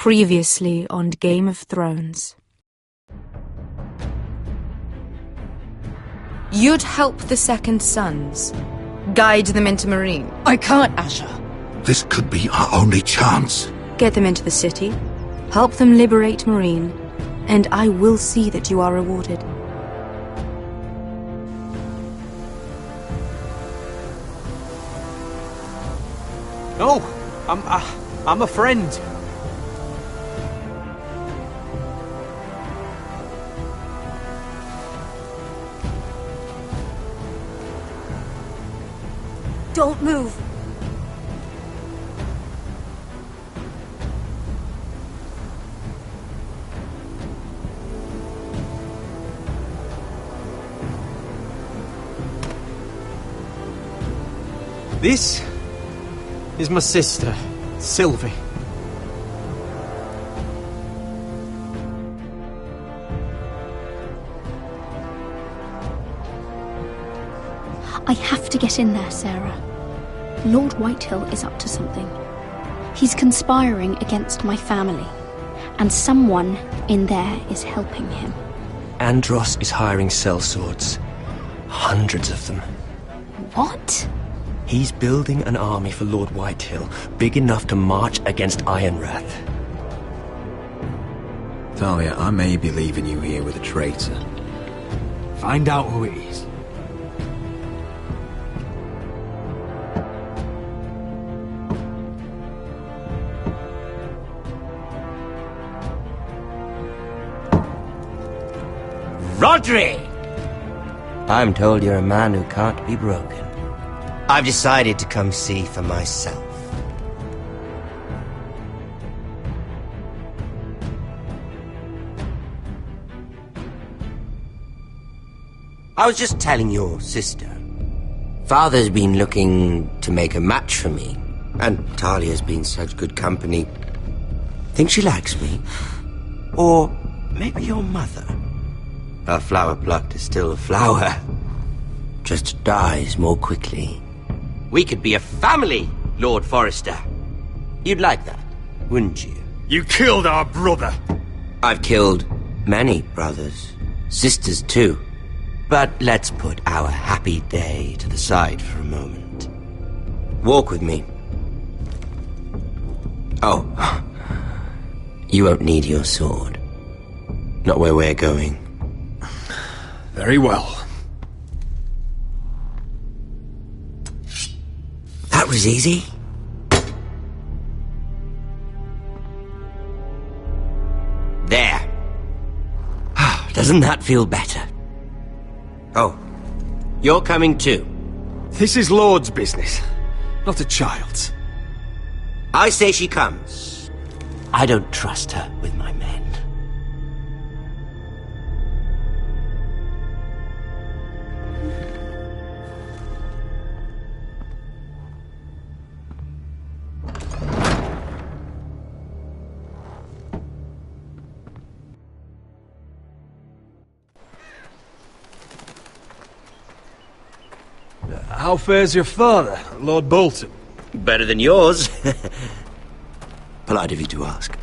Previously on Game of Thrones. You'd help the Second Sons. Guide them into Meereen. I can't, Asher. This could be our only chance. Get them into the city. Help them liberate Meereen. And I will see that you are rewarded. No, I'm a friend. Don't move. This is my sister, Sylvie. I have to get in there, Sarah. Lord Whitehill is up to something. He's conspiring against my family, and someone in there is helping him. Andros is hiring sellswords. Hundreds of them. What? He's building an army for Lord Whitehill, big enough to march against Ironrath. Talia, I may be leaving you here with a traitor. Find out who it is. Rodri! I'm told you're a man who can't be broken. I've decided to come see for myself. I was just telling your sister. Father's been looking to make a match for me, and Talia's been such good company. Think she likes me? Or maybe your mother? A flower plucked is still a flower. Just dies more quickly. We could be a family, Lord Forrester. You'd like that, wouldn't you? You killed our brother! I've killed many brothers. Sisters, too. But let's put our happy day to the side for a moment. Walk with me. Oh. You won't need your sword. Not where we're going. Very well. That was easy. There. Doesn't that feel better? Oh, you're coming too. This is Lord's business, not a child's. I say she comes. I don't trust her with my men. How fares your father, Lord Bolton? Better than yours. Polite of you to ask.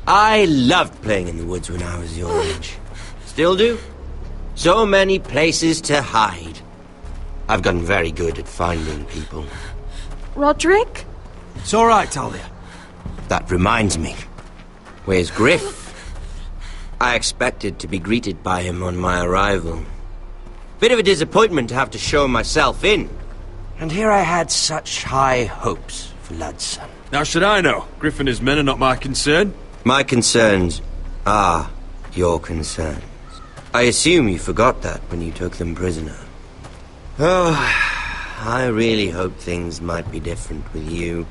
I loved playing in the woods when I was your age. Still do. So many places to hide. I've gotten very good at finding people. Roderick? It's all right, Talia. That reminds me. Where's Griff? I expected to be greeted by him on my arrival. Bit of a disappointment to have to show myself in. And here I had such high hopes for Ludson. How should I know? Griff and his men are not my concern. My concerns are your concerns. I assume you forgot that when you took them prisoner. Oh, I really hoped things might be different with you.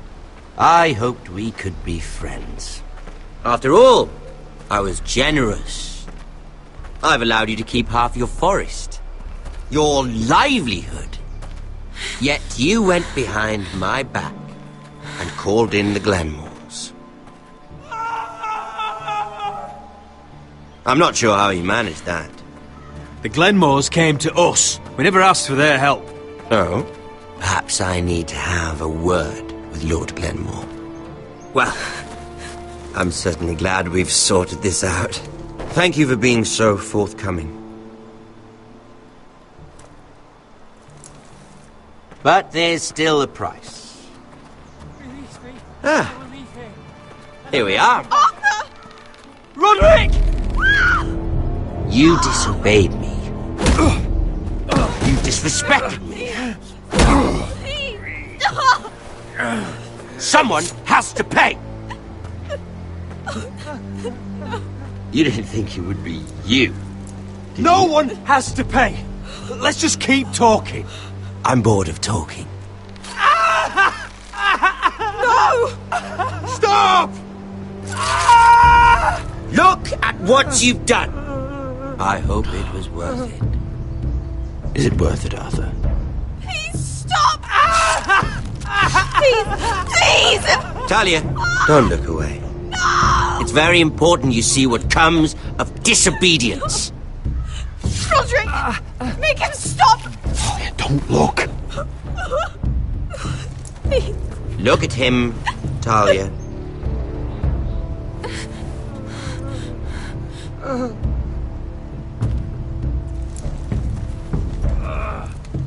I hoped we could be friends. After all, I was generous. I've allowed you to keep half your forest. Your livelihood. Yet you went behind my back and called in the Glenmores. I'm not sure how you managed that. The Glenmores came to us. We never asked for their help. Oh? Perhaps I need to have a word with Lord Glenmore. Well, I'm certainly glad we've sorted this out. Thank you for being so forthcoming. But there's still a price. Ah, here we are. Arthur! Roderick! You disobeyed me. You disrespected me. Someone has to pay! You didn't think it would be you. No one has to pay. Let's just keep talking. I'm bored of talking. No! Stop! Look at what you've done! I hope it was worth it. Is it worth it, Arthur? Please stop! Please! Talia, don't look away. No! It's very important you see what comes of disobedience. Roderick! Make him stop! Talia, don't look. Please. Look at him, Talia.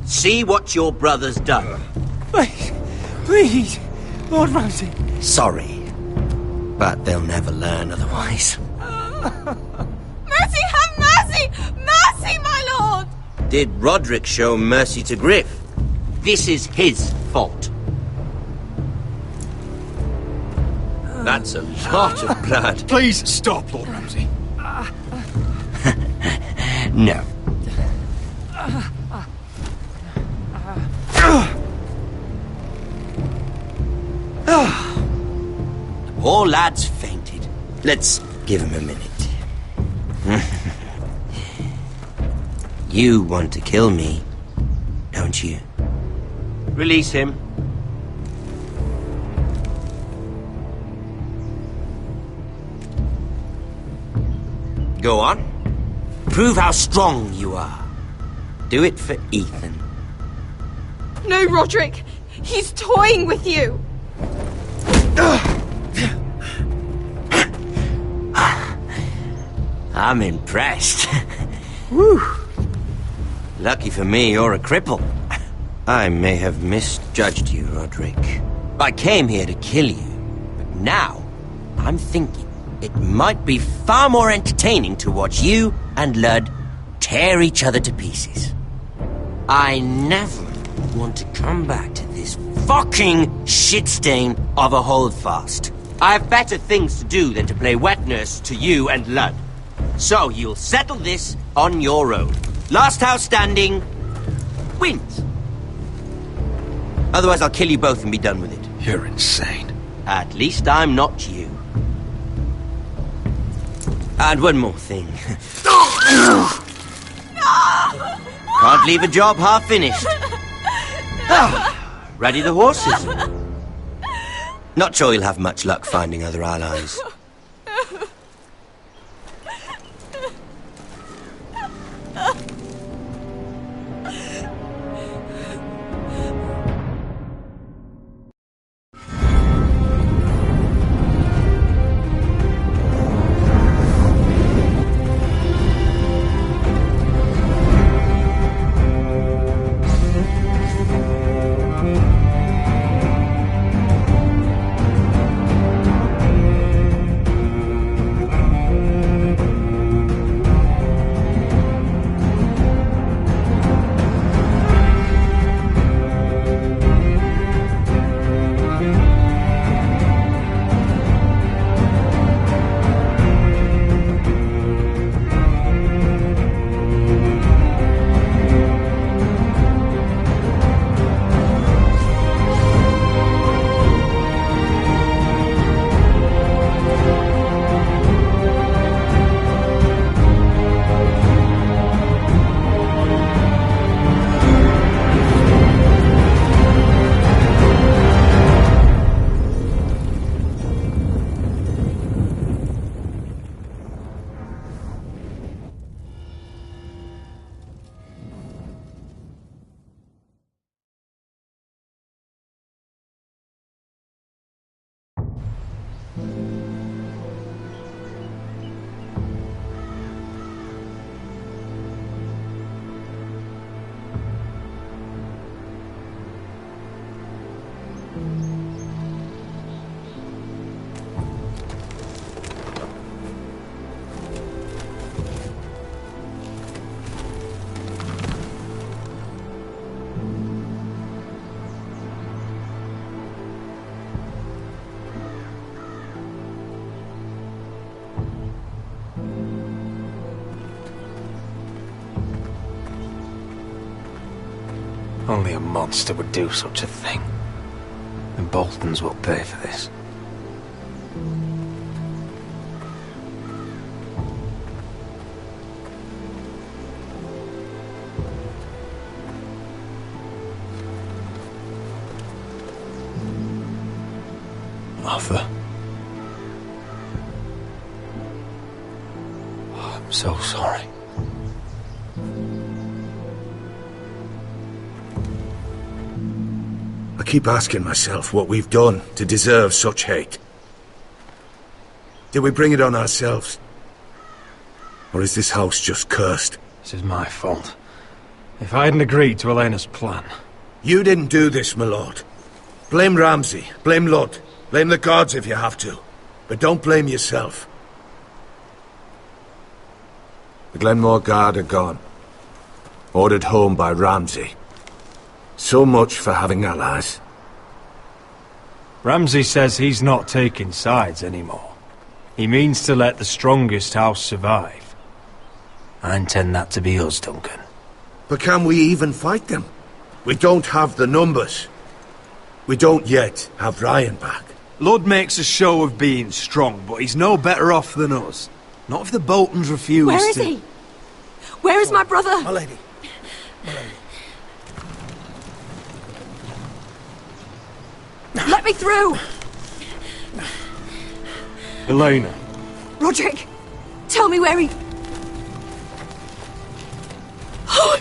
See what your brother's done. Please, Lord Ramsay. Sorry, but they'll never learn otherwise. Mercy, have mercy! Mercy, my lord! Did Roderick show mercy to Griff? This is his fault. That's a lot of blood. Please stop, Lord Ramsay. No. The poor lad's fainted. Let's give him a minute. You want to kill me, don't you? Release him. Go on. Prove how strong you are. Do it for Ethan. No, Roderick! He's toying with you! I'm impressed. Whew. Lucky for me, you're a cripple. I may have misjudged you, Roderick. I came here to kill you, but now I'm thinking it might be far more entertaining to watch you and Ludd tear each other to pieces. I never want to come back to this fucking shit stain of a holdfast. I have better things to do than to play wet nurse to you and Ludd. So you'll settle this on your own. Last house standing wins. Otherwise I'll kill you both and be done with it. You're insane. At least I'm not you. And one more thing. Can't leave a job half finished. Ready the horses? Not sure you'll have much luck finding other allies. Only a monster would do such a thing. The Boltons will pay for this. Arthur. Oh, I'm so sorry. I keep asking myself what we've done to deserve such hate. Did we bring it on ourselves? Or is this house just cursed? This is my fault. If I hadn't agreed to Elena's plan... You didn't do this, my lord. Blame Ramsay, blame Lud, blame the gods if you have to. But don't blame yourself. The Glenmore Guard are gone. Ordered home by Ramsay. So much for having allies. Ramsay says he's not taking sides anymore. He means to let the strongest house survive. I intend that to be us, Duncan. But can we even fight them? We don't have the numbers. We don't yet have Ryan back. Lud makes a show of being strong, but he's no better off than us. Not if the Boltons refuse Where is to... he? Where is my brother? My lady. My lady. Let me through! Elena. Roderick, tell me where he... Oh,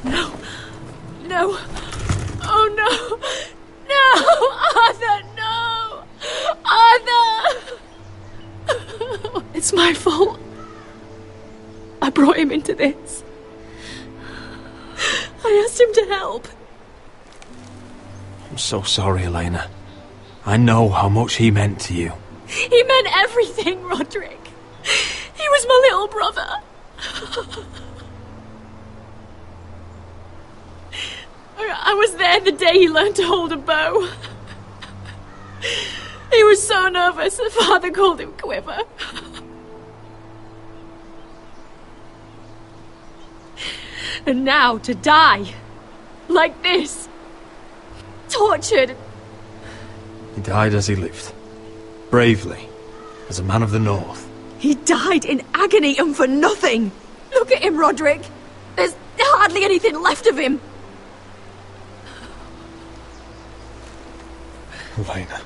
no. No. Oh, no. No! Arthur, no! Arthur! It's my fault. I brought him into this. I asked him to help. I'm so sorry, Elena. I know how much he meant to you. He meant everything, Roderick. He was my little brother. I was there the day he learned to hold a bow. He was so nervous that Father called him Quiver. And now to die. Like this. Tortured. He died as he lived. Bravely. As a man of the North. He died in agony and for nothing. Look at him, Roderick. There's hardly anything left of him. Elena.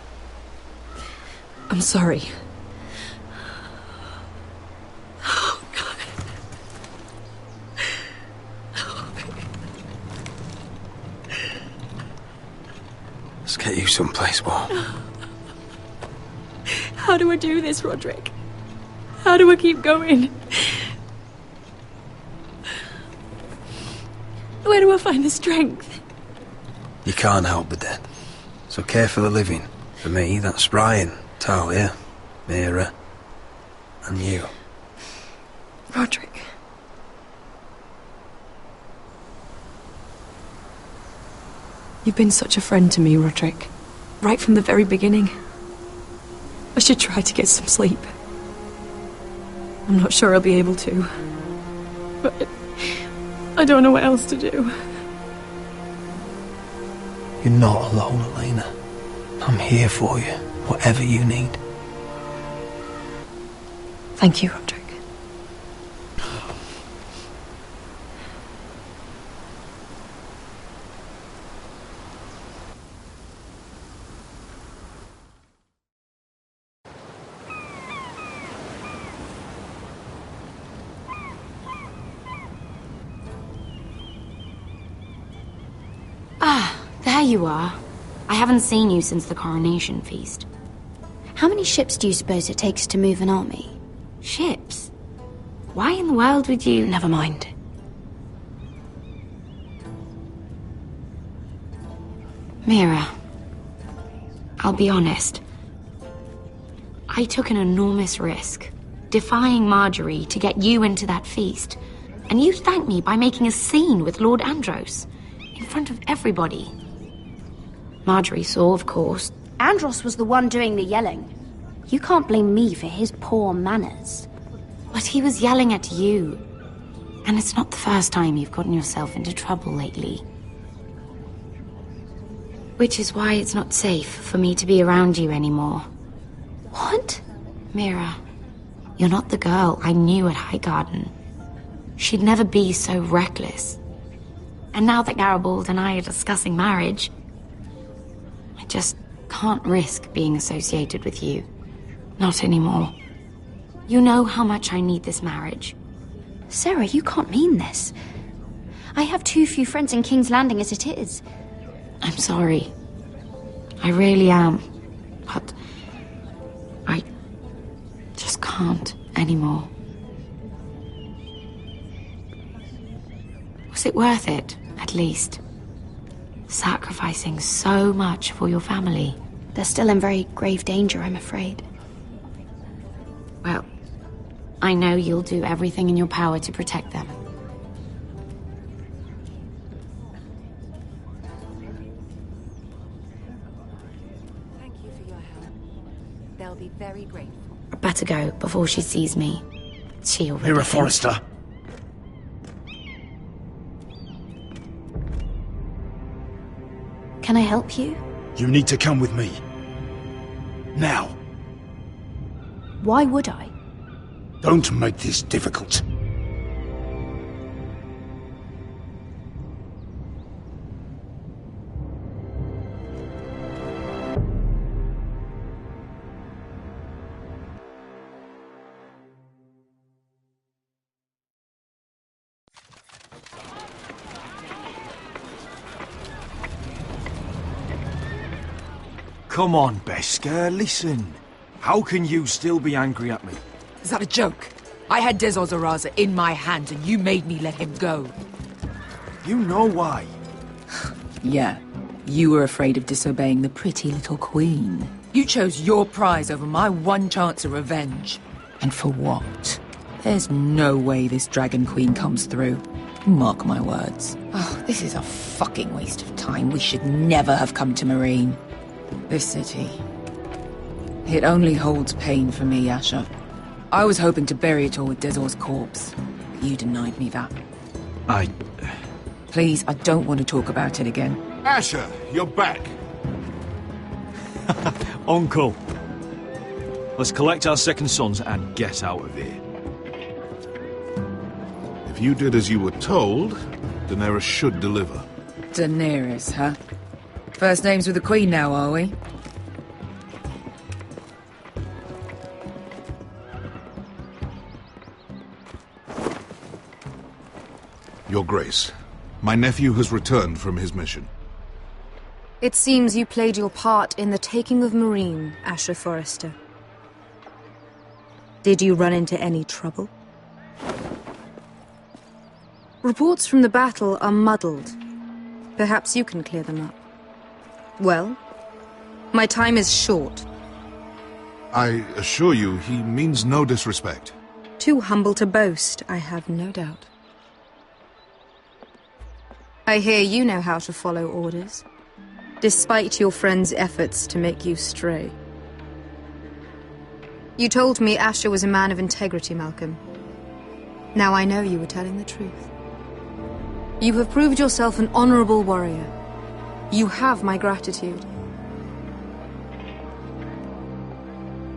I'm sorry. Oh, God. Let's get you someplace warm. How do I do this, Roderick? How do I keep going? Where do I find the strength? You can't help the dead. So care for the living. For me, that's Ryan, Talia, Mira, and you. Roderick. You've been such a friend to me, Roderick. Right from the very beginning. I should try to get some sleep. I'm not sure I'll be able to. But I don't know what else to do. You're not alone, Elena. I'm here for you, whatever you need. Thank you, Roderick. There you are. I haven't seen you since the coronation feast. How many ships do you suppose it takes to move an army? Ships? Why in the world would you... Never mind. Mira, I'll be honest. I took an enormous risk, defying Marjorie to get you into that feast. And you thanked me by making a scene with Lord Andros, in front of everybody. Marjorie saw, of course. Andros was the one doing the yelling. You can't blame me for his poor manners. But he was yelling at you. And it's not the first time you've gotten yourself into trouble lately. Which is why it's not safe for me to be around you anymore. What? Mira, you're not the girl I knew at Highgarden. She'd never be so reckless. And now that Garibald and I are discussing marriage, I just can't risk being associated with you. Not anymore. You know how much I need this marriage. Sarah, you can't mean this. I have too few friends in King's Landing as it is. I'm sorry. I really am. But I just can't anymore. Was it worth it, at least? Sacrificing so much for your family. They're still in very grave danger, I'm afraid. Well, I know you'll do everything in your power to protect them. Thank you for your help. They'll be very grateful. I better go before she sees me. She already Mira thinks- Forrester. Can I help you? You need to come with me. Now. Why would I? Don't make this difficult. Come on, Beskar, listen. How can you still be angry at me? Is that a joke? I had Des Ozaraza in my hands and you made me let him go. You know why. Yeah, you were afraid of disobeying the pretty little queen. You chose your prize over my one chance of revenge. And for what? There's no way this Dragon Queen comes through. Mark my words. Oh, this is a fucking waste of time. We should never have come to Marine. This city. It only holds pain for me, Asher. I was hoping to bury it all with Dezor's corpse, but you denied me that. Please, I don't want to talk about it again. Asher, you're back. Uncle. Let's collect our second sons and get out of here. If you did as you were told, Daenerys should deliver. Daenerys, huh? First names with the Queen now, are we? Your Grace, my nephew has returned from his mission. It seems you played your part in the taking of Marine, Asher Forrester. Did you run into any trouble? Reports from the battle are muddled. Perhaps you can clear them up. Well, my time is short. I assure you, he means no disrespect. Too humble to boast, I have no doubt. I hear you know how to follow orders, despite your friend's efforts to make you stray. You told me Asher was a man of integrity, Malcolm. Now I know you were telling the truth. You have proved yourself an honorable warrior. You have my gratitude.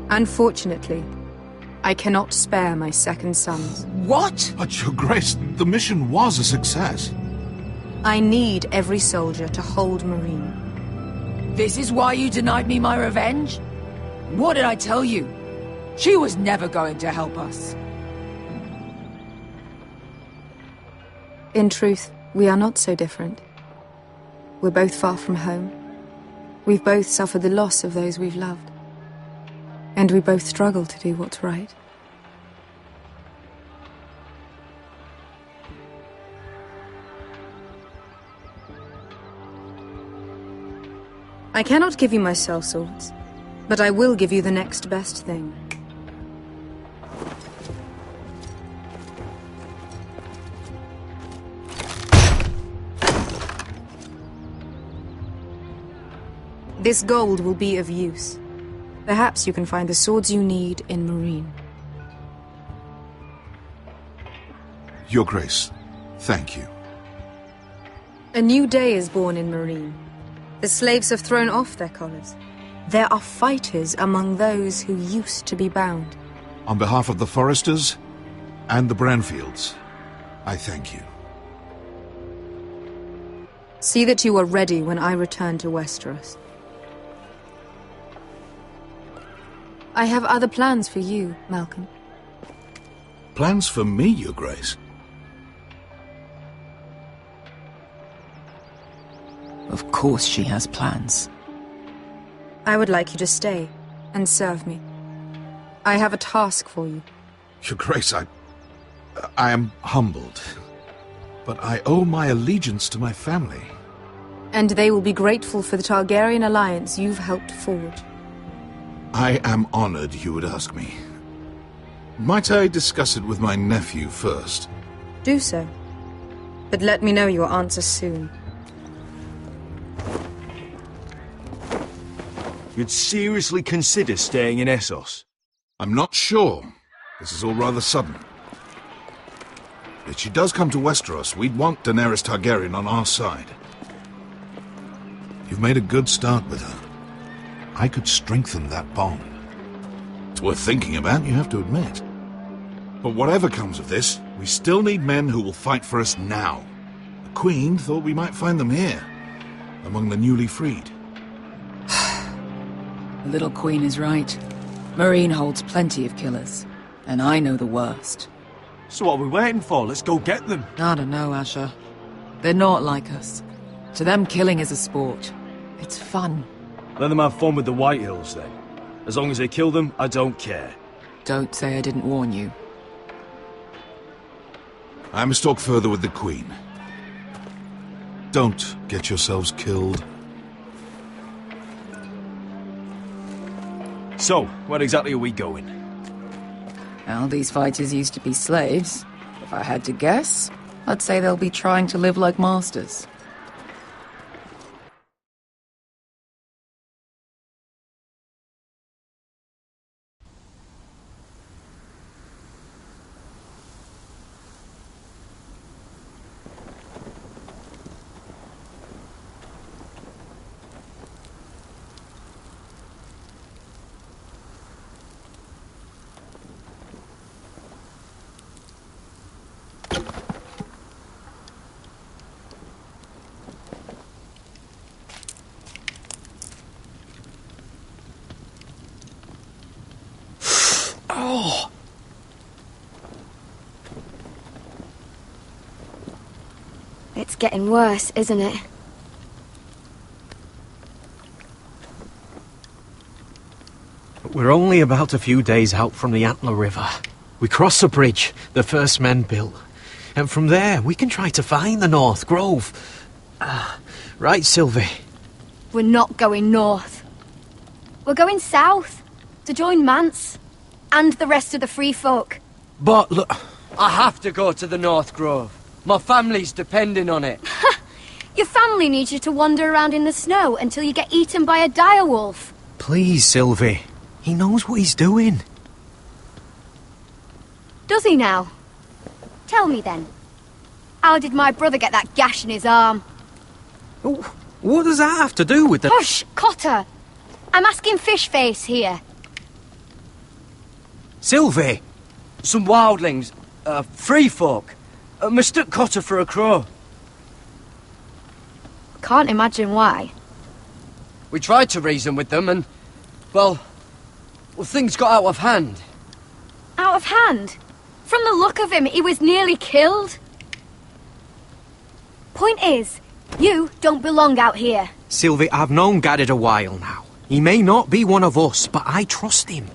Unfortunately, I cannot spare my second sons. What? But Your Grace, the mission was a success. I need every soldier to hold Marine. This is why you denied me my revenge? What did I tell you? She was never going to help us. In truth, we are not so different. We're both far from home. We've both suffered the loss of those we've loved. And we both struggle to do what's right. I cannot give you my sellswords, but I will give you the next best thing. This gold will be of use. Perhaps you can find the swords you need in Marine. Your Grace, thank you. A new day is born in Marine. The slaves have thrown off their collars. There are fighters among those who used to be bound. On behalf of the Foresters and the Branfields, I thank you. See that you are ready when I return to Westeros. I have other plans for you, Malcolm. Plans for me, Your Grace? Of course she has plans. I would like you to stay and serve me. I have a task for you. Your Grace, I am humbled, but I owe my allegiance to my family. And they will be grateful for the Targaryen alliance you've helped forge. I am honored you would ask me. Might I discuss it with my nephew first? Do so. But let me know your answer soon. You'd seriously consider staying in Essos? I'm not sure. This is all rather sudden. If she does come to Westeros, we'd want Daenerys Targaryen on our side. You've made a good start with her. I could strengthen that bond. It's worth thinking about, you have to admit. But whatever comes of this, we still need men who will fight for us now. The Queen thought we might find them here, among the newly freed. The little queen is right. Marine holds plenty of killers, and I know the worst. So what are we waiting for? Let's go get them. I don't know, Asher. They're not like us. To them, killing is a sport. It's fun. Let them have fun with the White Hills, then. As long as they kill them, I don't care. Don't say I didn't warn you. I must talk further with the Queen. Don't get yourselves killed. So, where exactly are we going? Well, these fighters used to be slaves. If I had to guess, I'd say they'll be trying to live like masters. Oh! It's getting worse, isn't it? We're only about a few days out from the Antler River. We cross the bridge the first men built. And from there, we can try to find the North Grove. Right, Sylvie? We're not going north. We're going south, to join Mance, and the rest of the free folk. But look... I have to go to the North Grove. My family's depending on it. Your family needs you to wander around in the snow until you get eaten by a direwolf. Please, Sylvie. He knows what he's doing. Does he now? Tell me then. How did my brother get that gash in his arm? What does that have to do with the... Hush, Cotter! I'm asking Fishface here. Sylvie! Some wildlings, free folk, mistook Cotter for a crow. Can't imagine why. We tried to reason with them and, well, things got out of hand. Out of hand? From the look of him, he was nearly killed. Point is, you don't belong out here. Sylvie, I've known Gaddard a while now. He may not be one of us, but I trust him.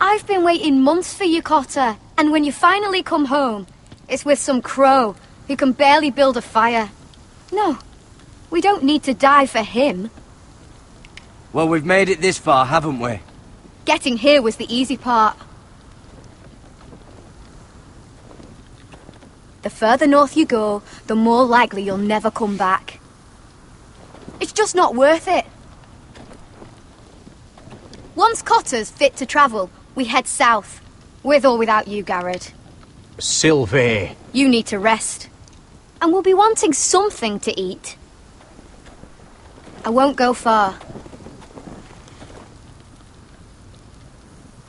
I've been waiting months for you, Cotter. And when you finally come home, it's with some crow who can barely build a fire. No, we don't need to die for him. Well, we've made it this far, haven't we? Getting here was the easy part. The further north you go, the more likely you'll never come back. It's just not worth it. Once Cotter's fit to travel, we head south. With or without you, Garrett. Sylvie. You need to rest. And we'll be wanting something to eat. I won't go far.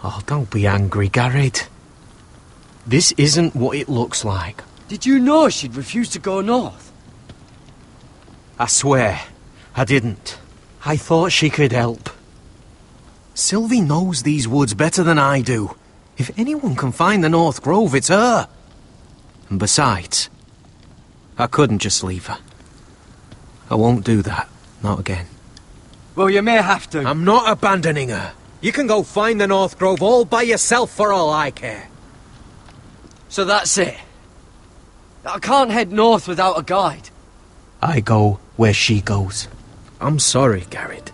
Oh, don't be angry, Garrett. This isn't what it looks like. Did you know she'd refuse to go north? I swear, I didn't. I thought she could help. Sylvie knows these woods better than I do. If anyone can find the North Grove, it's her. And besides, I couldn't just leave her. I won't do that. Not again. Well, you may have to. I'm not abandoning her. You can go find the North Grove all by yourself for all I care. So that's it. I can't head north without a guide. I go where she goes. I'm sorry, Garrett.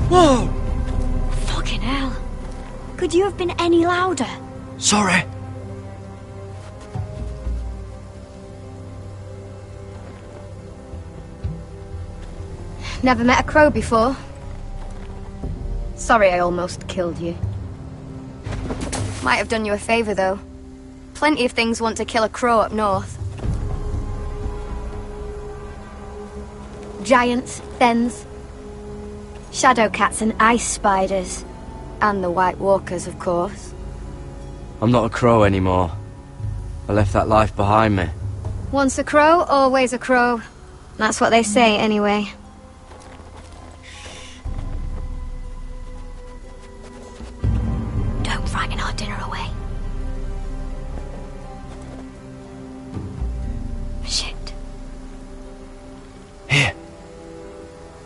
Whoa! Fucking hell. Could you have been any louder? Sorry. Never met a crow before. Sorry I almost killed you. Might have done you a favour, though. Plenty of things want to kill a crow up north. Giants, thens, shadow cats and ice spiders. And the White Walkers, of course. I'm not a crow anymore. I left that life behind me. Once a crow, always a crow. That's what they say, anyway. Don't frighten our dinner away. Shit. Here.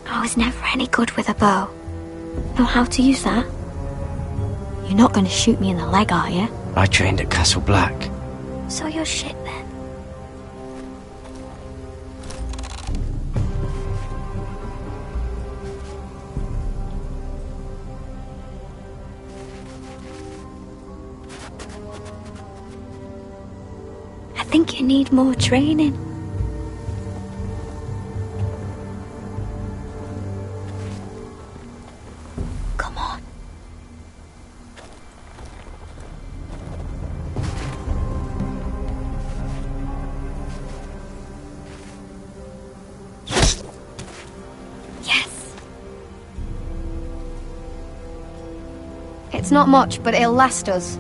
I was never any good with a bow. Know how to use that? You're not going to shoot me in the leg, are you? I trained at Castle Black. So you're shit then. I think you need more training. Come on. Yes. It's not much, but it'll last us.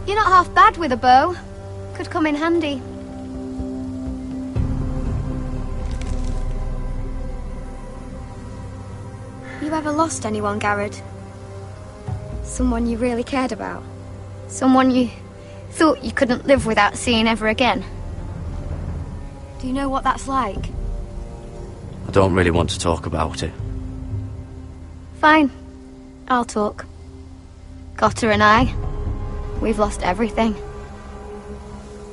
You're not half bad with a bow. Could come in handy. You ever lost anyone, Garrett? Someone you really cared about? Someone you thought you couldn't live without seeing ever again? Do you know what that's like? I don't really want to talk about it. Fine. I'll talk. Cotter and I, we've lost everything.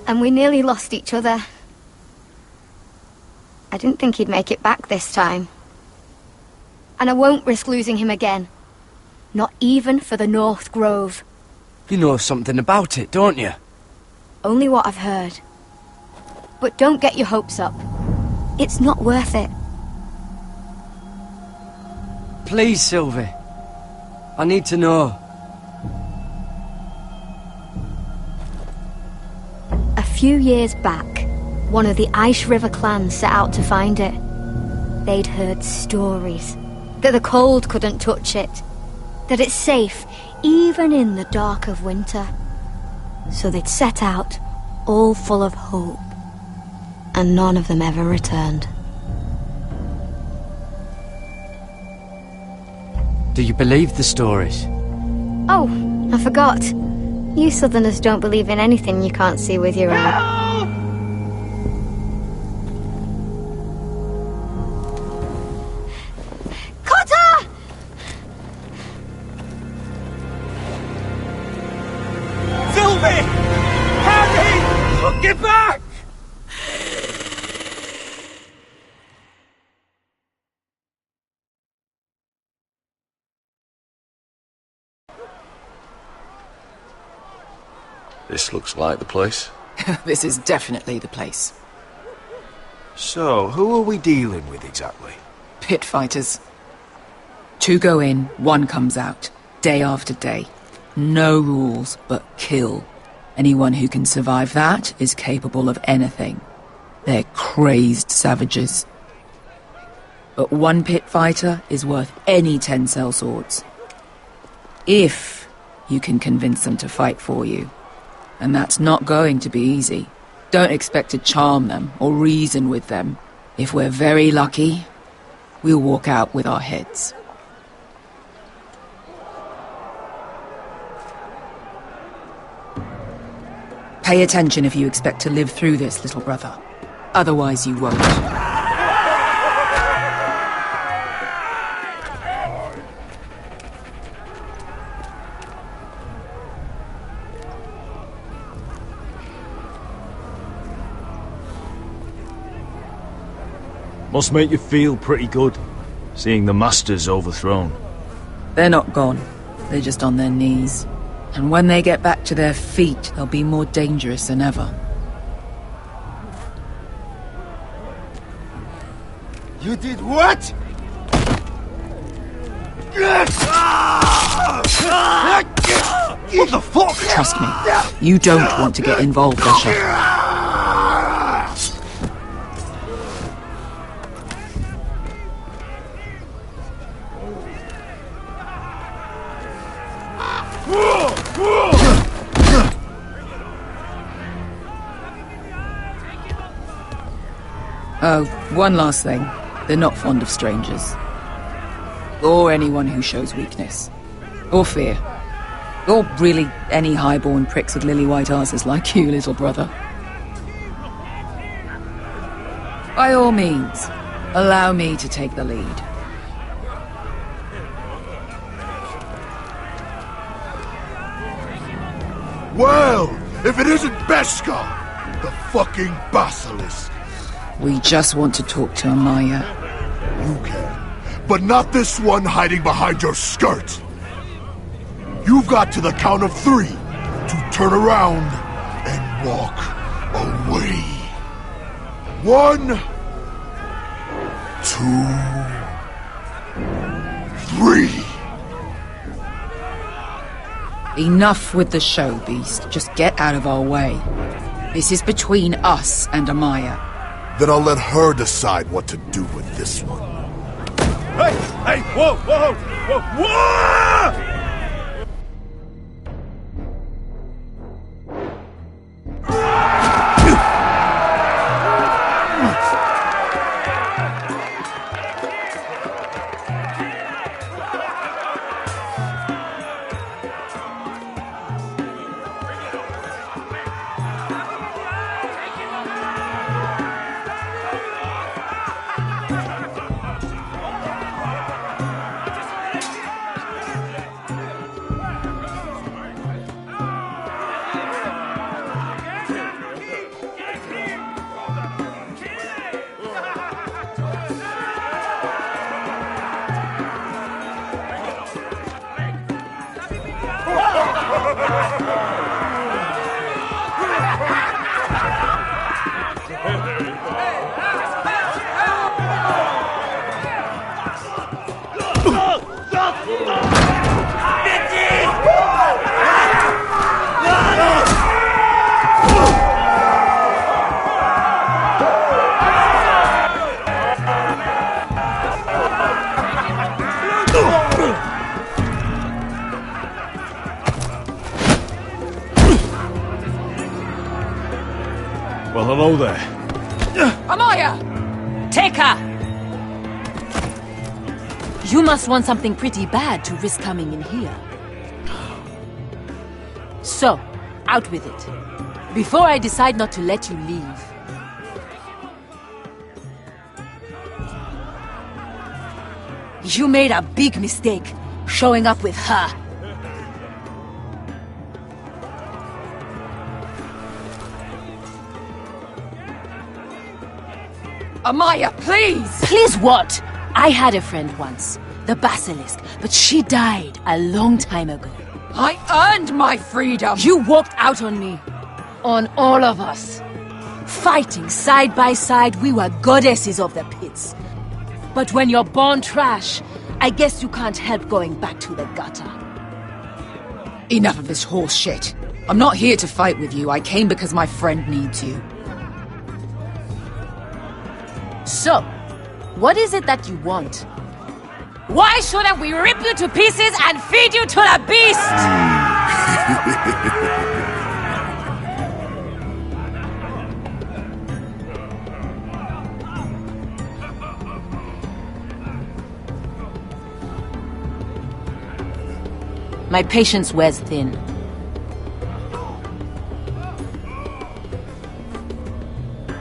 And we nearly lost each other. I didn't think he'd make it back this time. And I won't risk losing him again. Not even for the North Grove. You know something about it, don't you? Only what I've heard. But don't get your hopes up. It's not worth it. Please, Sylvie. I need to know. A few years back, one of the Ice River clans set out to find it. They'd heard stories that the cold couldn't touch it, that it's safe even in the dark of winter. So they'd set out all full of hope. And none of them ever returned. Do you believe the stories? Oh, I forgot. You Southerners don't believe in anything you can't see with your eye. Cutter! Sylvie! Harry! Get back! This looks like the place. This is definitely the place. So, who are we dealing with exactly? Pit fighters. 2 go in, 1 comes out. Day after day. No rules, but kill. Anyone who can survive that is capable of anything. They're crazed savages. But 1 pit fighter is worth any 10 sellswords. If you can convince them to fight for you. And that's not going to be easy. Don't expect to charm them or reason with them. If we're very lucky, we'll walk out with our heads. Pay attention if you expect to live through this, little brother. Otherwise you won't. Must make you feel pretty good, seeing the Masters overthrown. They're not gone. They're just on their knees. And when they get back to their feet, they'll be more dangerous than ever. You did what? What the fuck? Trust me, you don't want to get involved, Usher. Oh, one last thing. They're not fond of strangers. Or anyone who shows weakness. Or fear. Or really any highborn pricks with lily-white asses like you, little brother. By all means, allow me to take the lead. Well, if it isn't Beskar, the fucking basilisk. We just want to talk to Amaya. You can, but not this one hiding behind your skirt. You've got to the count of 3 to turn around and walk away. 1, 2, 3. Enough with the show, Beast. Just get out of our way. This is between us and Amaya. Then I'll let her decide what to do with this one. Hey! Hey! Whoa! Whoa! Whoa! Whoa! Well, hello there. Amaya! Take her! You must want something pretty bad to risk coming in here. So, out with it. Before I decide not to let you leave. You made a big mistake, showing up with her. Amaya, please! Please what? I had a friend once, the Basilisk, but she died a long time ago. I earned my freedom! You walked out on me. On all of us. Fighting side by side, we were goddesses of the pits. But when you're born trash, I guess you can't help going back to the gutter. Enough of this horse shit. I'm not here to fight with you. I came because my friend needs you. So, what is it that you want? Why shouldn't we rip you to pieces and feed you to the beast? My patience wears thin.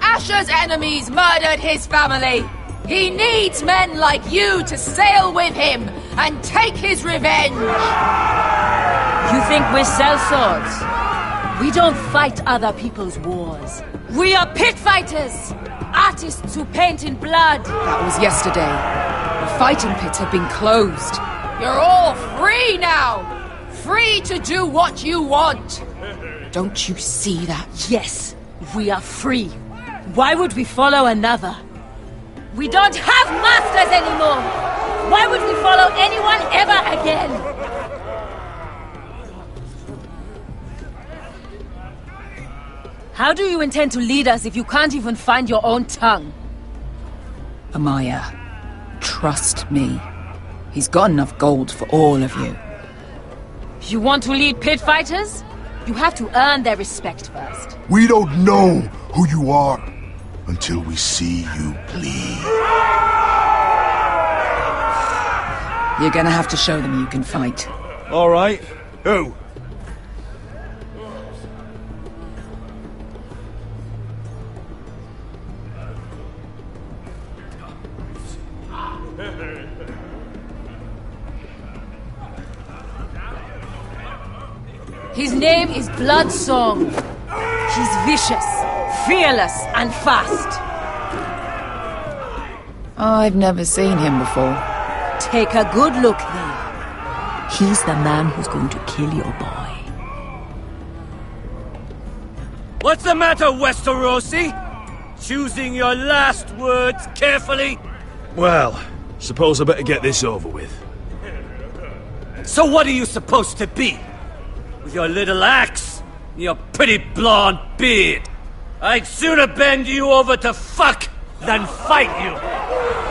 Asher's enemies murdered his family. He needs men like you to sail with him and take his revenge. You think we sell swords? We don't fight other people's wars. We are pit fighters! Artists who paint in blood. That was yesterday. The fighting pits have been closed. You're all free now! Free to do what you want! Don't you see that? Yes, we are free. Why would we follow another? We don't have masters anymore! Why would we follow anyone ever again? How do you intend to lead us if you can't even find your own tongue? Amaya, trust me. He's got enough gold for all of you. You want to lead pit fighters? You have to earn their respect first. We don't know who you are until we see you bleed. You're gonna have to show them you can fight. All right. Who? His name is Bloodsong. He's vicious, fearless, and fast. I've never seen him before. Take a good look then. He's the man who's going to kill your boy. What's the matter, Westerosi? Choosing your last words carefully? Well, suppose I better get this over with. So what are you supposed to be? With your little axe and your pretty blonde beard? I'd sooner bend you over to fuck than fight you.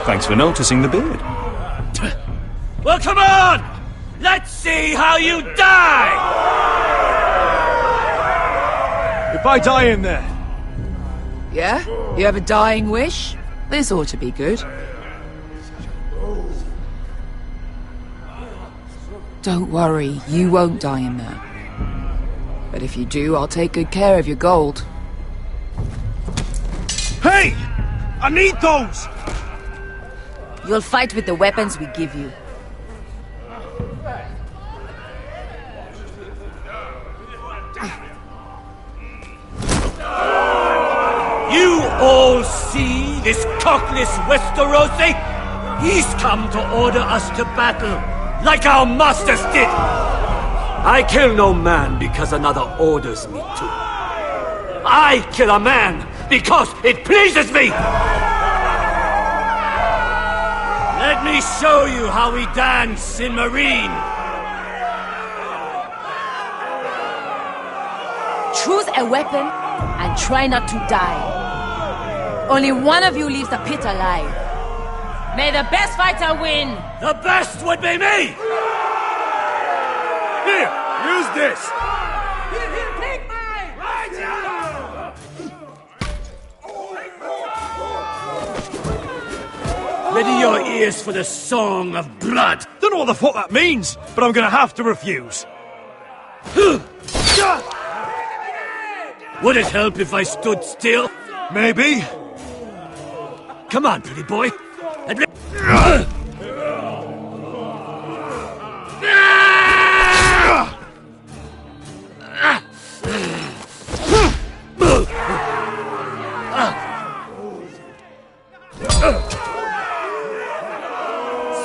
Thanks for noticing the beard. Well, come on! Let's see how you die! If I die in there... Yeah? You have a dying wish? This ought to be good. Don't worry, you won't die in there. But if you do, I'll take good care of your gold. Hey! I need those! You'll fight with the weapons we give you. You all see this cockless Westerosi? He's come to order us to battle, like our masters did. I kill no man because another orders me to. I kill a man because it pleases me! Let me show you how we dance in Marine. Choose a weapon and try not to die. Only one of you leaves the pit alive. May the best fighter win! The best would be me! Here, use this! Here, take mine! Right now! Ready your ears for the song of blood. Don't know what the fuck that means, but I'm gonna have to refuse. Would it help if I stood still? Maybe. Come on, pretty boy.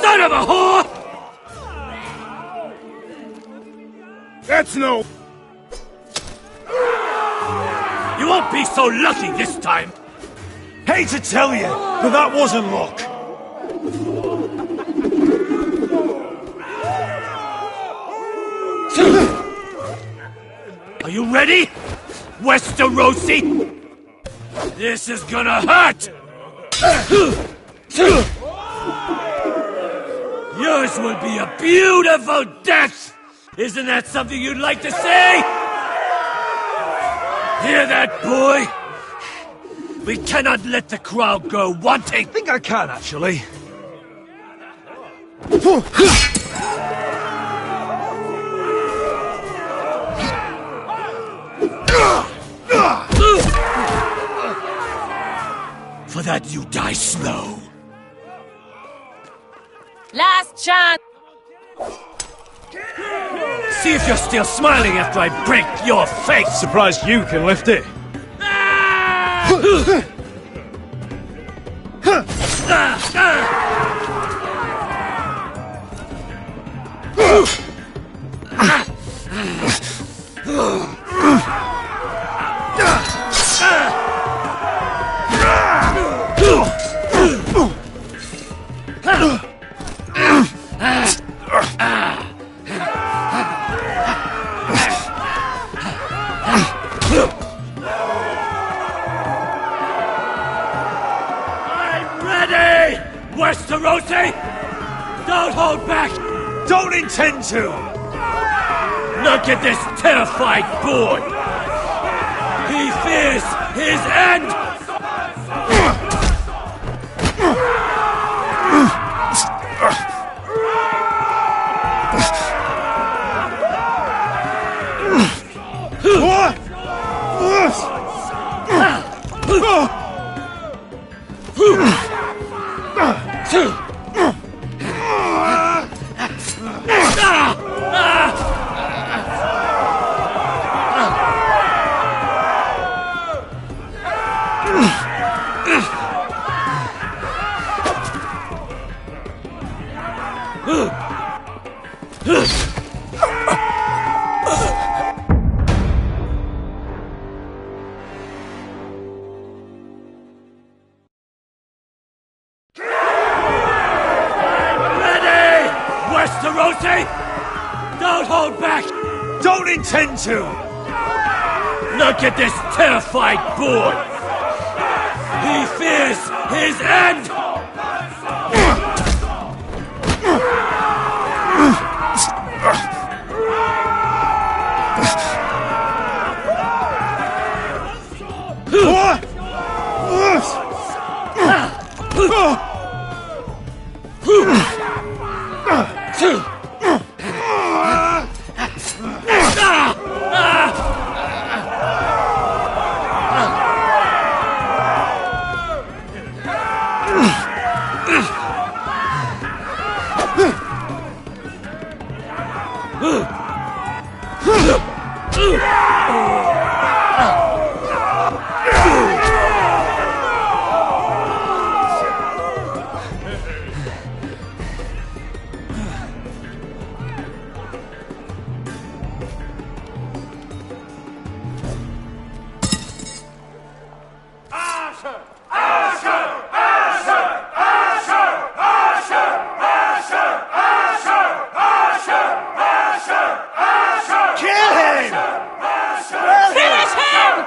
Son of a whore! That's no... You won't be so lucky this time. Hate to tell you, but that wasn't luck. Are you ready, Westerosi? This is gonna hurt! Yours will be a beautiful death! Isn't that something you'd like to say? Hear that, boy? We cannot let the crowd go wanting! I think I can, actually. For that you die slow. Last chance! See if you're still smiling after I break your face! Surprised you can lift it. Westerosi! Don't hold back! Don't intend to! Look at this terrified boy! He fears his end! Westerosi! Don't hold back! Don't intend to! Look at this terrified boy! He fears his end!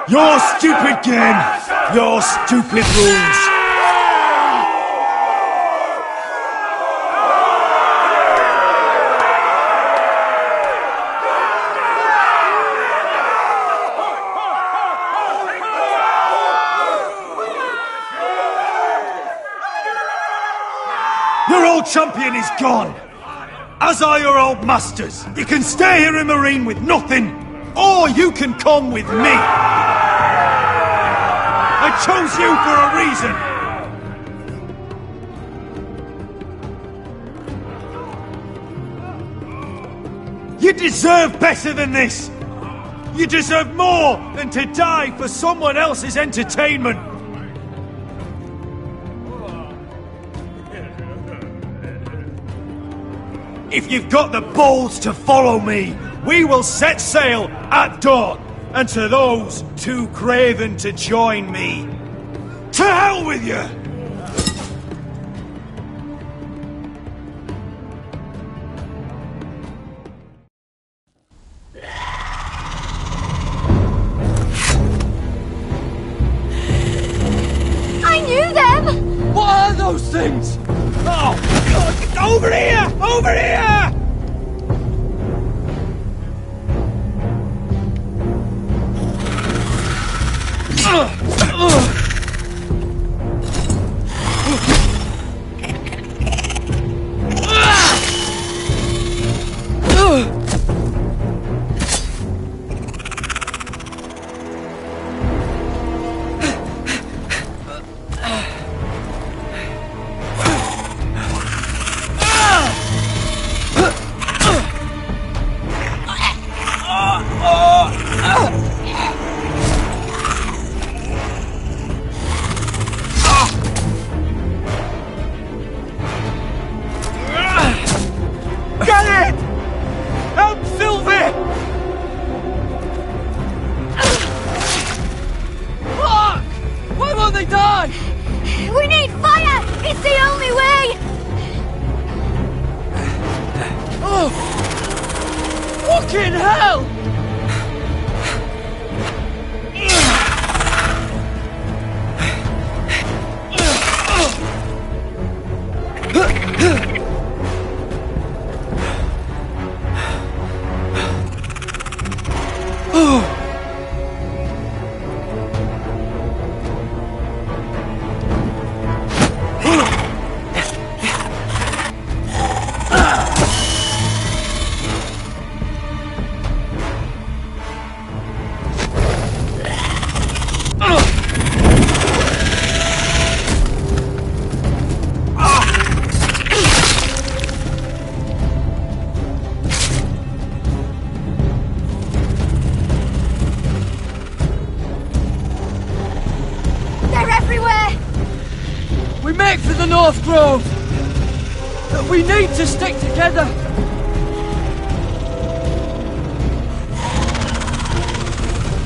Your stupid game! Your stupid rules! Your champion is gone. As are your old masters. You can stay here in Marine with nothing, or you can come with me. I chose you for a reason. You deserve better than this. You deserve more than to die for someone else's entertainment. If you've got the balls to follow me, we will set sail at dawn. And to those too craven to join me, to hell with you! I knew them! What are those things? Oh, God! Over here! Over here! Fucking hell! For the North Grove! That we need to stick together!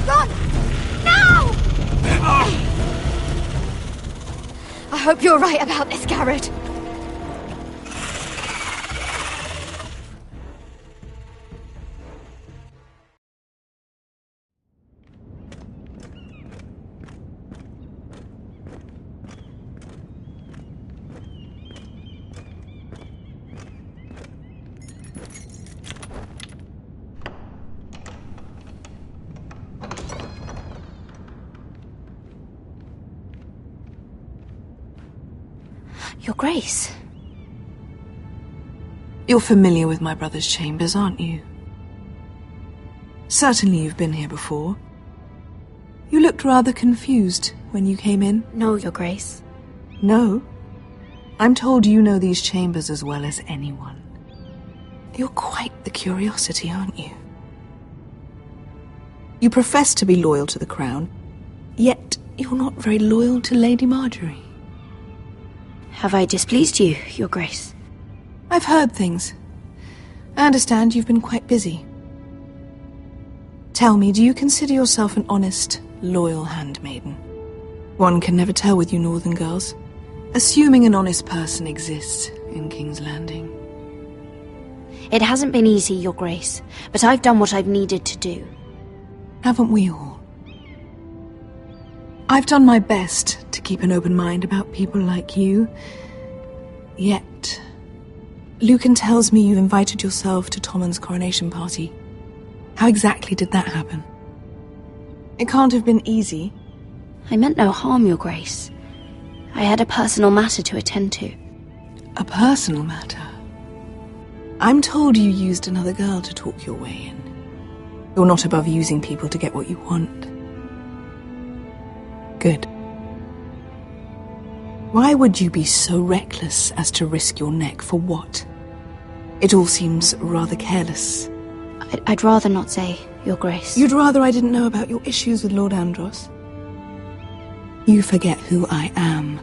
Run! Now! I hope you're right about this, Garrett. Your Grace. You're familiar with my brother's chambers, aren't you? Certainly you've been here before. You looked rather confused when you came in. No, Your Grace. No? I'm told you know these chambers as well as anyone. You're quite the curiosity, aren't you? You profess to be loyal to the crown, yet you're not very loyal to Lady Marjorie. Have I displeased you, Your Grace? I've heard things. I understand you've been quite busy. Tell me, do you consider yourself an honest, loyal handmaiden? One can never tell with you northern girls. Assuming an honest person exists in King's Landing. It hasn't been easy, Your Grace, but I've done what I've needed to do. Haven't we all? I've done my best to keep an open mind about people like you. Yet, Lucan tells me you invited yourself to Tommen's coronation party. How exactly did that happen? It can't have been easy. I meant no harm, Your Grace. I had a personal matter to attend to. a personal matter. I'm told you used another girl to talk your way in. You're not above using people to get what you want. Good. Why would you be so reckless as to risk your neck for what? It all seems rather careless. I'd rather not say, Your Grace. You'd rather I didn't know about your issues with Lord Andros? You forget who I am.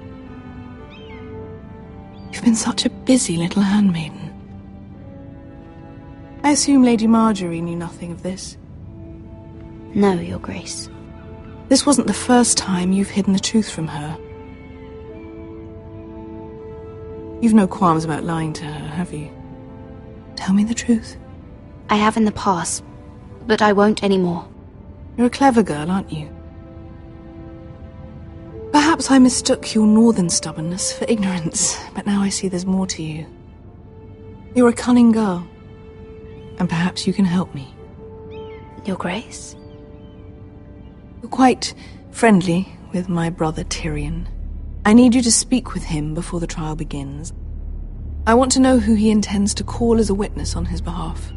You've been such a busy little handmaiden. I assume Lady Marjorie knew nothing of this. No, Your Grace. This wasn't the first time you've hidden the truth from her. You've no qualms about lying to her, have you? Tell me the truth. I have in the past, but I won't anymore. You're a clever girl, aren't you? Perhaps I mistook your northern stubbornness for ignorance, but now I see there's more to you. You're a cunning girl, and perhaps you can help me. Your Grace? You're quite friendly with my brother Tyrion. I need you to speak with him before the trial begins. I want to know who he intends to call as a witness on his behalf.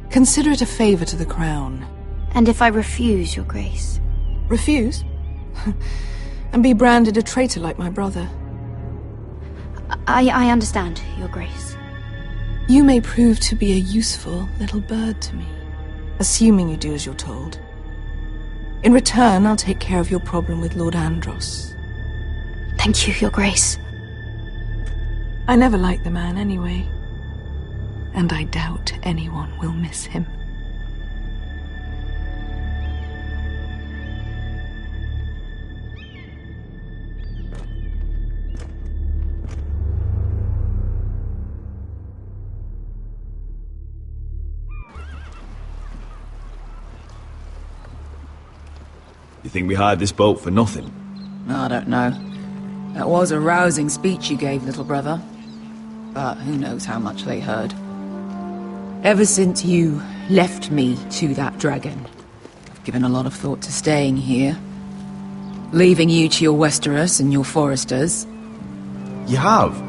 Consider it a favor to the crown. And if I refuse, Your Grace? Refuse? And be branded a traitor like my brother? I understand, Your Grace. You may prove to be a useful little bird to me, assuming you do as you're told. In return, I'll take care of your problem with Lord Andros. Thank you, Your Grace. I never liked the man anyway, and I doubt anyone will miss him. You think we hired this boat for nothing? I don't know. That was a rousing speech you gave, little brother. But who knows how much they heard. Ever since you left me to that dragon, I've given a lot of thought to staying here. Leaving you to your Westeros and your foresters. You have?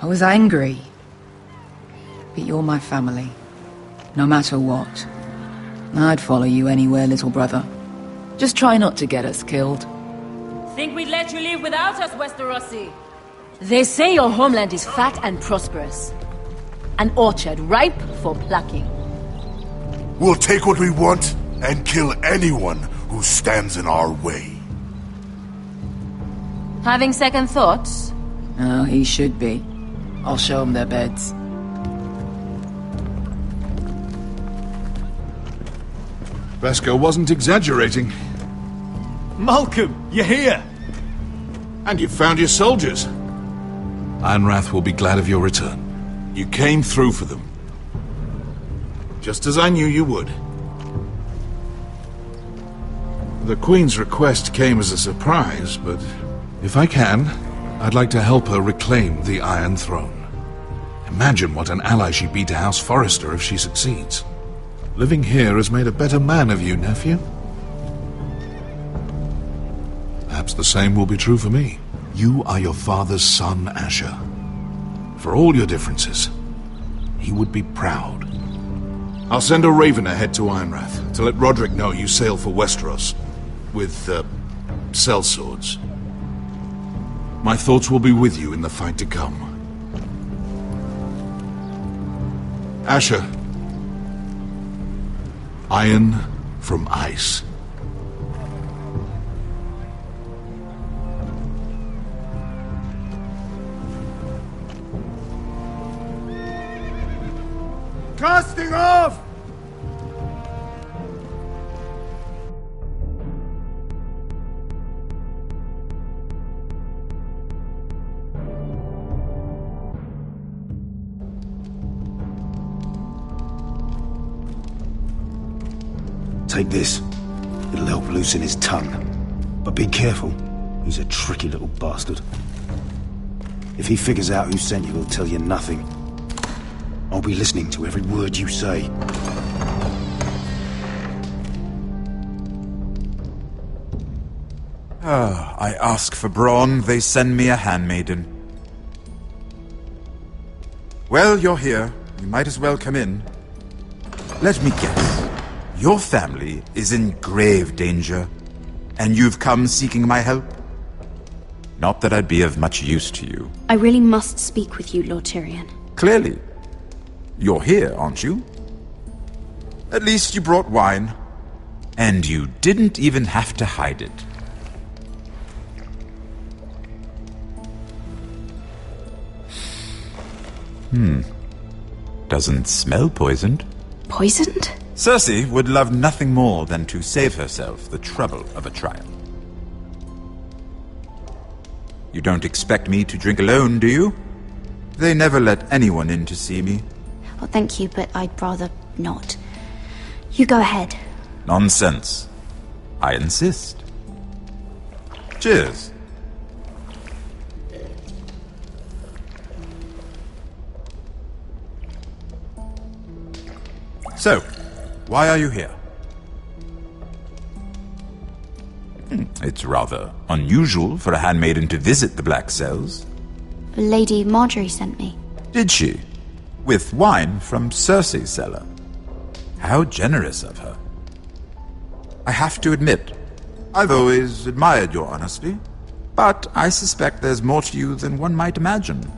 I was angry. But you're my family. No matter what. I'd follow you anywhere, little brother. Just try not to get us killed. Think we'd let you leave without us, Westerosi? They say your homeland is fat and prosperous. An orchard ripe for plucking. We'll take what we want and kill anyone who stands in our way. Having second thoughts? Oh, he should be. I'll show them their beds. Vesco wasn't exaggerating. Malcolm, you're here! And you've found your soldiers. Ironrath will be glad of your return. You came through for them. Just as I knew you would. The Queen's request came as a surprise, but if I can, I'd like to help her reclaim the Iron Throne. Imagine what an ally she'd be to House Forrester if she succeeds. Living here has made a better man of you, nephew. Perhaps the same will be true for me. You are your father's son, Asher. For all your differences, he would be proud. I'll send a raven ahead to Ironrath to let Roderick know you sail for Westeros with, sellswords. My thoughts will be with you in the fight to come. Asher. Iron from ice. Casting off! Take this. It'll help loosen his tongue. But be careful. He's a tricky little bastard. If he figures out who sent you, he'll tell you nothing. I'll be listening to every word you say. Ah, I ask for brawn, they send me a handmaiden. Well, you're here. You might as well come in. Let me guess. Your family is in grave danger, and you've come seeking my help? Not that I'd be of much use to you. I really must speak with you, Lord Tyrion. Clearly. You're here, aren't you? At least you brought wine. And you didn't even have to hide it. Doesn't smell poisoned. Poisoned? Cersei would love nothing more than to save herself the trouble of a trial. You don't expect me to drink alone, do you? They never let anyone in to see me. Well, thank you, but I'd rather not. You go ahead. Nonsense. I insist. Cheers. So, why are you here? It's rather unusual for a handmaiden to visit the Black Cells. Lady Marjorie sent me. Did she? With wine from Cersei's cellar. How generous of her. I have to admit, I've always admired your honesty, but I suspect there's more to you than one might imagine.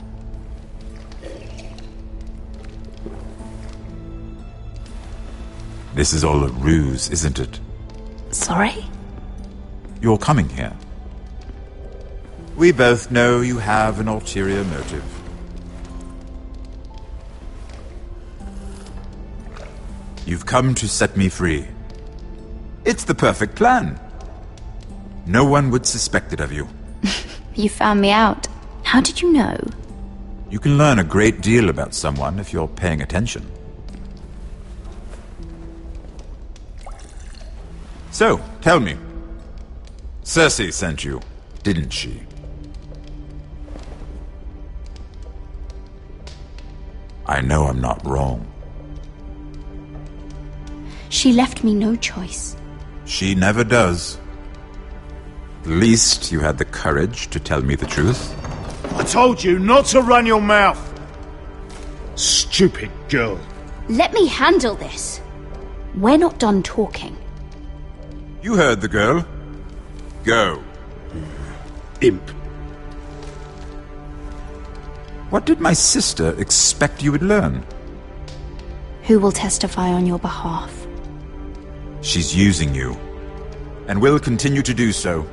This is all a ruse, isn't it? Sorry? You're coming here. We both know you have an ulterior motive. You've come to set me free. It's the perfect plan. No one would suspect it of you. You found me out. How did you know? You can learn a great deal about someone if you're paying attention. So, tell me. Cersei sent you, didn't she? I know I'm not wrong. She left me no choice. She never does. At least you had the courage to tell me the truth. I told you not to run your mouth! Stupid girl. Let me handle this. We're not done talking. You heard the girl. Go. Imp. What did my sister expect you would learn? Who will testify on your behalf? She's using you, and will continue to do so,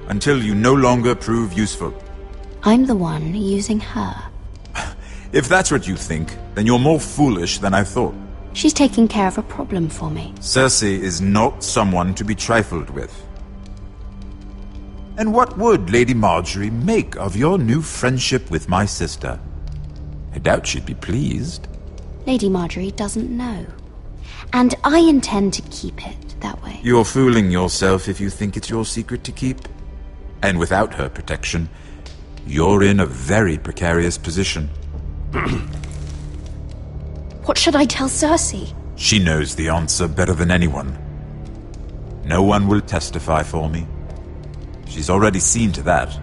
until you no longer prove useful. I'm the one using her. If that's what you think, then you're more foolish than I thought. She's taking care of a problem for me. Cersei is not someone to be trifled with. And what would Lady Marjorie make of your new friendship with my sister? I doubt she'd be pleased. Lady Marjorie doesn't know. And I intend to keep it that way. You're fooling yourself if you think it's your secret to keep. And without her protection, you're in a very precarious position. What should I tell Cersei? She knows the answer better than anyone. No one will testify for me. She's already seen to that.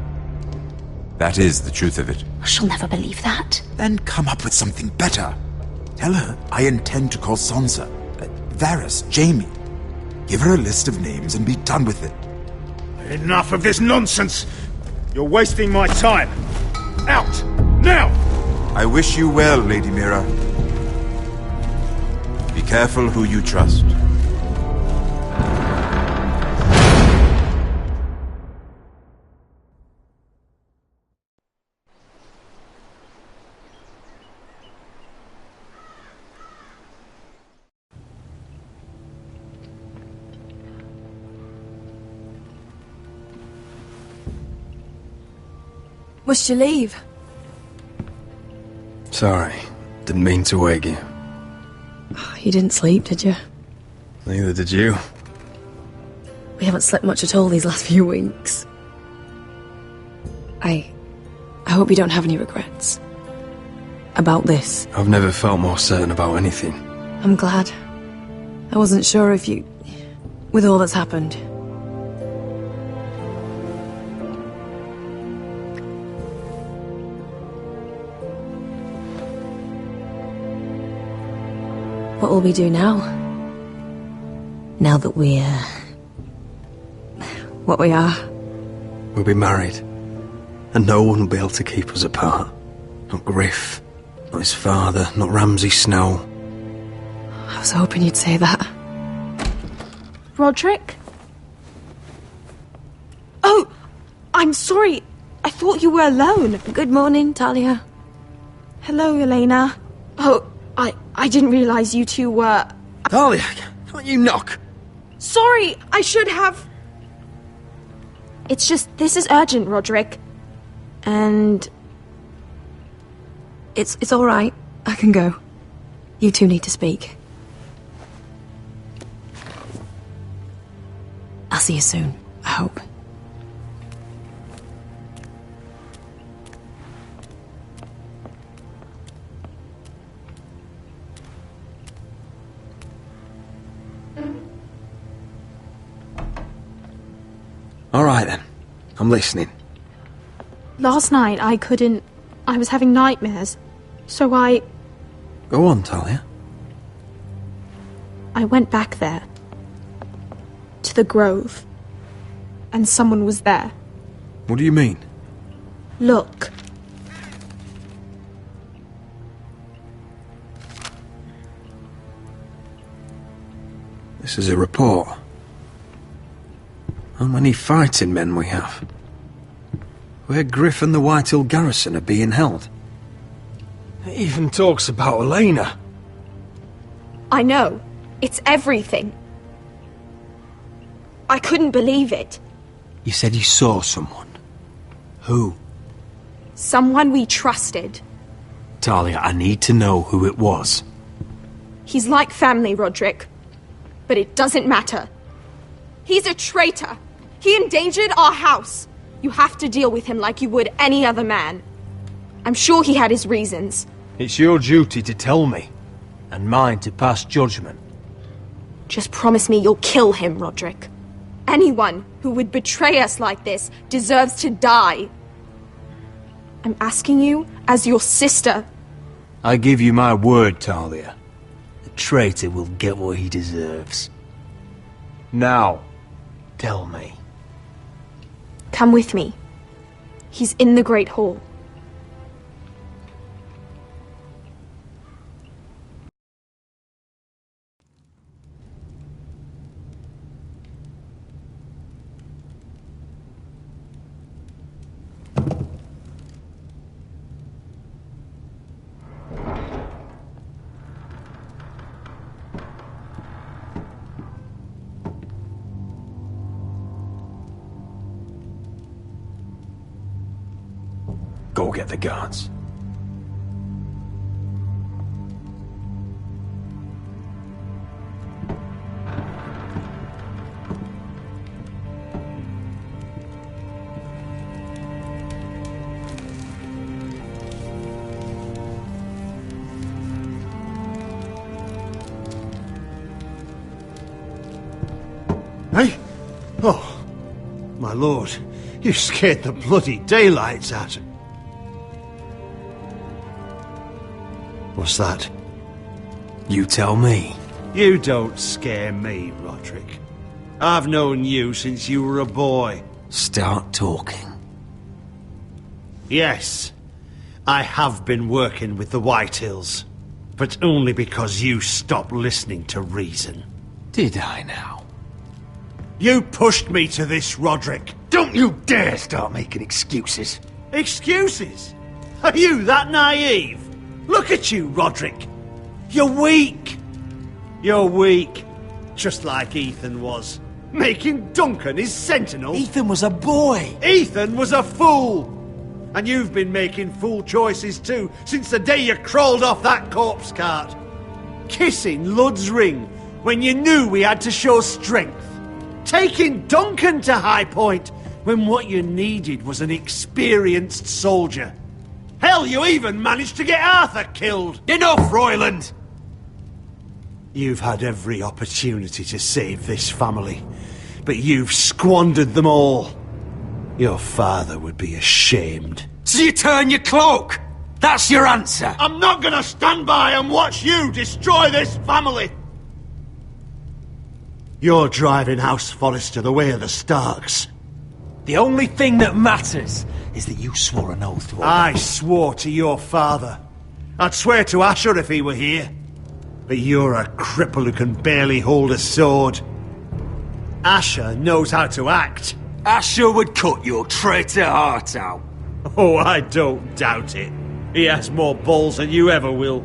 That is the truth of it. She'll never believe that. Then come up with something better. Tell her I intend to call Sansa, Varys, Jaime. Give her a list of names and be done with it. Enough of this nonsense! You're wasting my time! Out! Now! I wish you well, Lady Mira. Be careful who you trust. Must you leave? Sorry, didn't mean to wake you. You didn't sleep, did you? Neither did you. We haven't slept much at all these last few weeks. I hope you don't have any regrets. About this. I've never felt more certain about anything. I'm glad. I wasn't sure if you... with all that's happened. What will we do now? Now that we're... What we are? We'll be married. And no one will be able to keep us apart. Not Griff, not his father, not Ramsay Snow. I was hoping you'd say that. Roderick? Oh, I'm sorry. I thought you were alone. Good morning, Talia. Hello, Elena. Oh, I didn't realize you two were... Talia, can't you knock? Sorry, I should have... It's just, this is urgent, Roderick. And... It's all right. I can go. You two need to speak. I'll see you soon, I hope. All right then. I'm listening. Last night, I was having nightmares. So Go on, Talia. I went back there. To the grove. And someone was there. What do you mean? Look. This is a report. How many fighting men we have? Where Griff and the Whitehill garrison are being held. It even talks about Elena. I know. It's everything. I couldn't believe it. You said you saw someone. Who? Someone we trusted. Talia, I need to know who it was. He's like family, Roderick. But it doesn't matter. He's a traitor. He endangered our house. You have to deal with him like you would any other man. I'm sure he had his reasons. It's your duty to tell me, and mine to pass judgment. Just promise me you'll kill him, Roderick. Anyone who would betray us like this deserves to die. I'm asking you as your sister. I give you my word, Talia. The traitor will get what he deserves. Now, tell me. Come with me. He's in the Great Hall. Go get the guards. Hey? Oh, my lord, you scared the bloody daylights out of... What's that? You tell me. You don't scare me, Roderick. I've known you since you were a boy. Start talking. Yes, I have been working with the Whitehills, but only because you stopped listening to reason. Did I now? You pushed me to this, Roderick. Don't you dare start making excuses. Excuses? Are you that naive? Look at you, Roderick. You're weak. You're weak. Just like Ethan was. Making Duncan his sentinel. Ethan was a boy. Ethan was a fool. And you've been making fool choices too, since the day you crawled off that corpse cart. Kissing Lud's ring when you knew we had to show strength. Taking Duncan to High Point when what you needed was an experienced soldier. Hell, you even managed to get Arthur killed! Enough, Royland! You've had every opportunity to save this family, but you've squandered them all. Your father would be ashamed. So you turn your cloak! That's your answer? I'm not gonna stand by and watch you destroy this family! You're driving House Forrester the way of the Starks. The only thing that matters is that you swore an oath to I swore to your father. I'd swear to Asher if he were here. But you're a cripple who can barely hold a sword. Asher knows how to act. Asher would cut your traitor heart out. Oh, I don't doubt it. He has more balls than you ever will.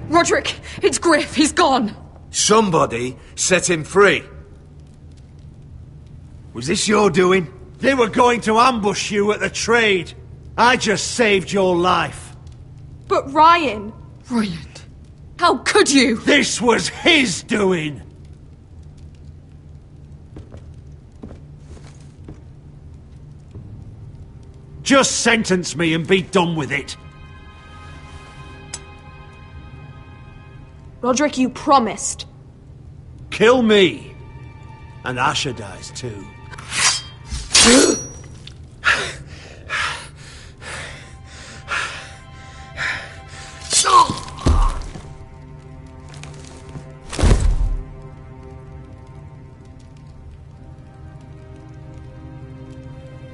Roderick, it's Griff. He's gone. Somebody set him free. Was this your doing? They were going to ambush you at the trade. I just saved your life. But Ryan... Brilliant. How could you? This was his doing. Just sentence me and be done with it. Roderick, you promised. Kill me. And Asher dies too.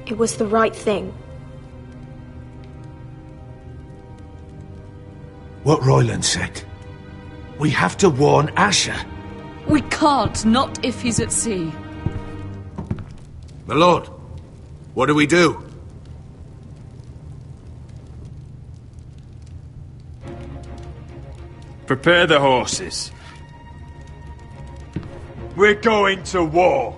It was the right thing. What Royland said. We have to warn Asher. We can't, not if he's at sea. My lord, what do we do? Prepare the horses. We're going to war.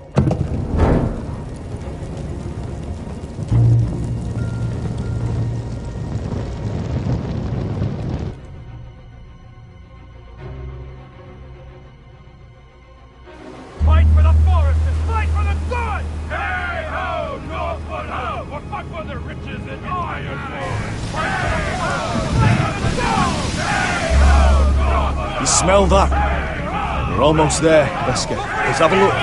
Fight for the foresters! Fight for the sun! Hey ho, Northwood ho! We'll fight for the riches and iron! You smell that? We're almost there, Beskar. Let's have a look.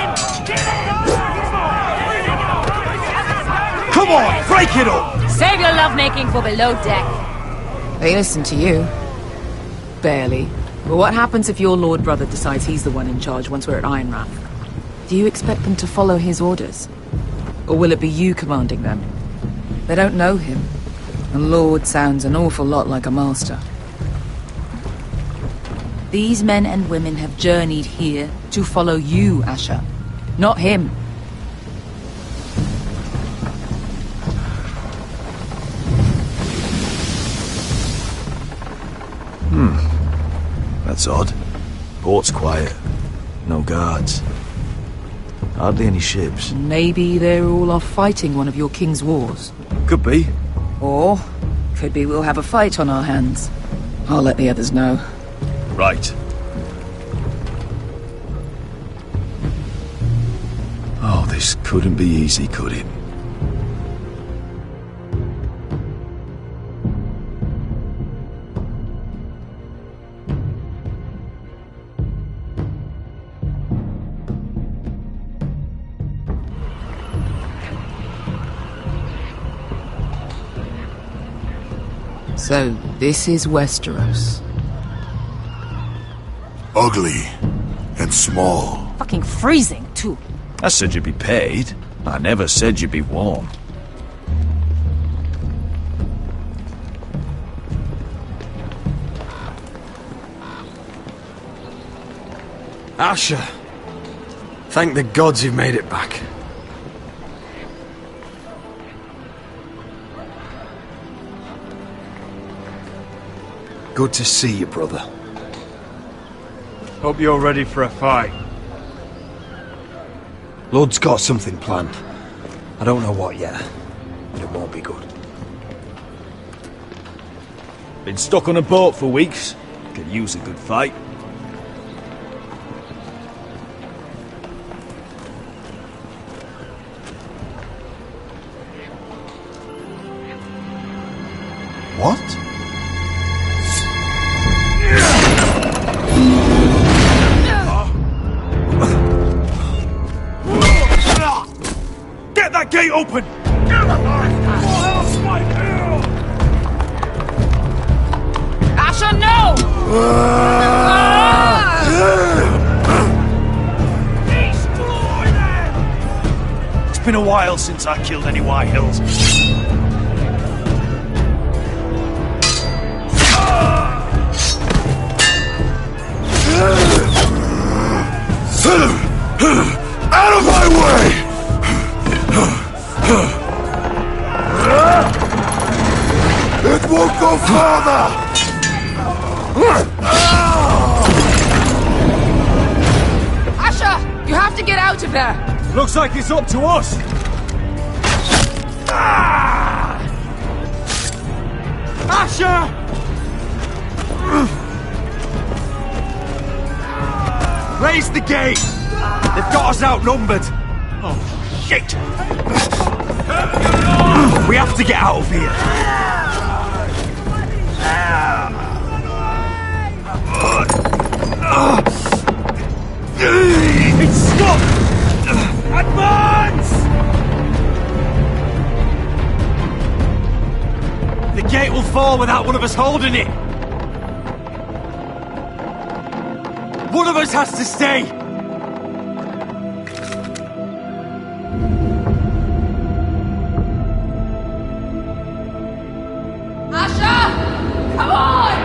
Come on, break it up! Save your lovemaking for below deck. They listen to you. Barely. But what happens if your lord brother decides he's the one in charge once we're at Ironrath? Do you expect them to follow his orders? Or will it be you commanding them? They don't know him. A lord sounds an awful lot like a master. These men and women have journeyed here to follow you, Asher. Not him. That's odd. Port's quiet. No guards. Hardly any ships. Maybe they're all off fighting one of your king's wars. Could be. Or, could be we'll have a fight on our hands. I'll let the others know. Right. Oh, this couldn't be easy, could it? So, this is Westeros. Ugly and small. Fucking freezing, too. I said you'd be paid. I never said you'd be warm. Asher. Thank the gods you've made it back. Good to see you, brother. Hope you're ready for a fight. Lord's got something planned. I don't know what yet, but it won't be good. Been stuck on a boat for weeks. Could use a good fight. What? Get that gate open! a while since I killed any White Hills. Out of my way! It won't go farther! Asher, you have to get out of there. Looks like it's up to us. Asher! Raise the gate! They've got us outnumbered! Oh, shit! We have to get out of here! It's stuck! Advance! The gate will fall without one of us holding it! One of us has to stay! Asher! Come on!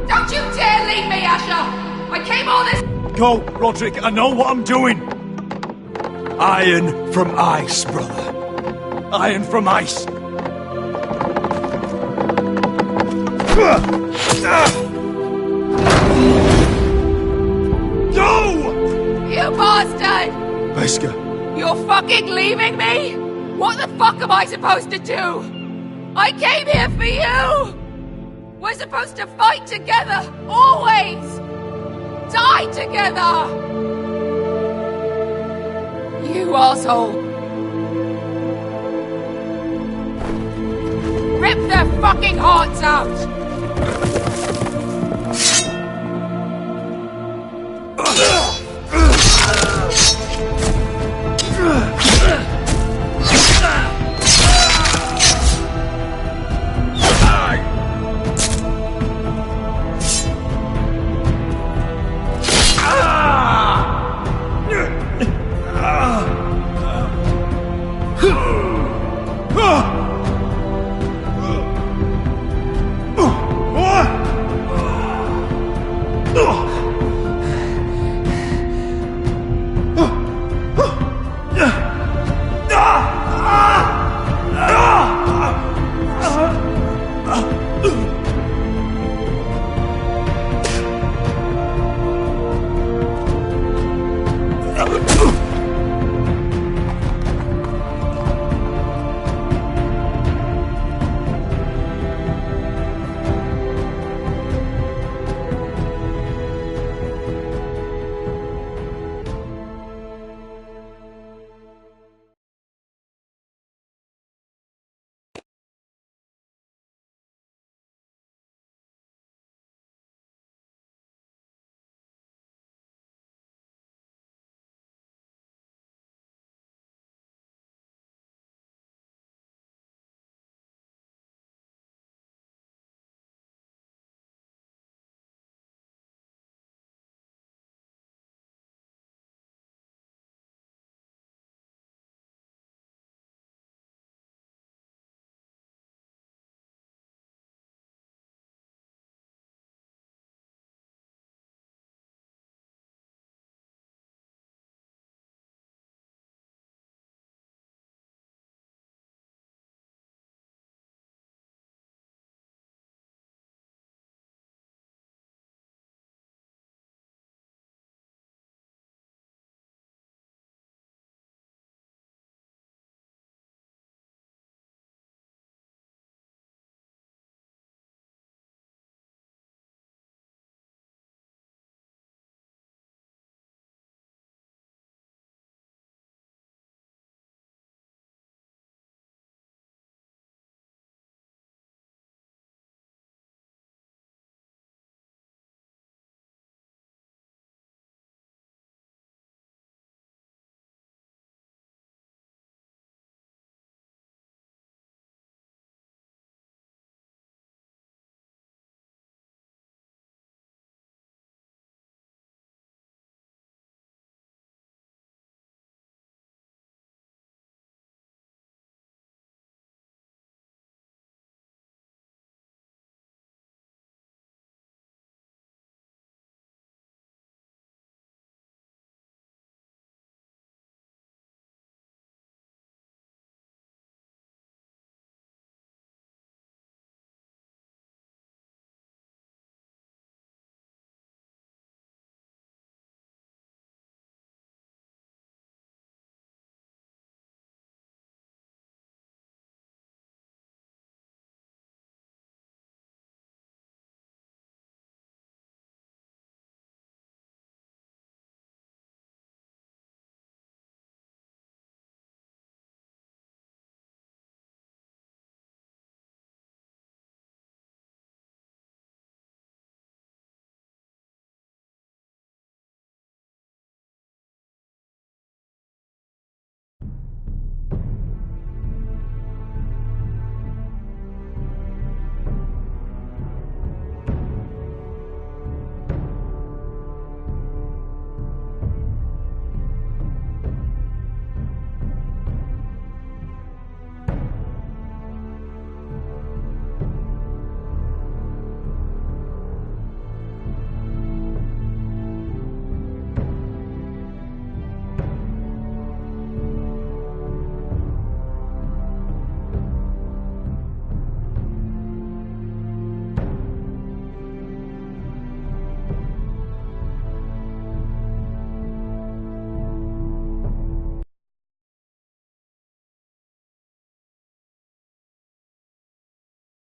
Don't you dare leave me, Asher! I came all this... Go, Roderick, I know what I'm doing! Iron from ice, brother. Iron from ice. Go! You bastard! Wesker. You're fucking leaving me? What the fuck am I supposed to do? I came here for you! We're supposed to fight together, always! Die together! You asshole! Rip their fucking hearts out!